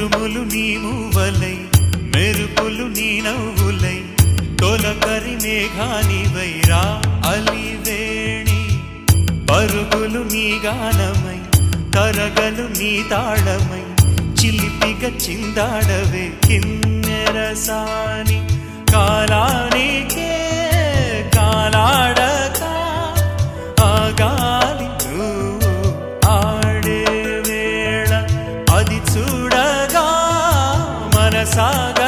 ఉరుములు నీ మూవలై మెరుపులు నీ నవ్వులై తొలకరి మేఘానివైరా అలివేణి పరుగులు నీ గానమై తరగలు నీ తాళమై చిలిపిగ చిందాడవే కిన్నెరసాని కాలానికే కాలాడక ఆగాలి నువ్వు ఆడే వేళ అది చూడగా మనసాగ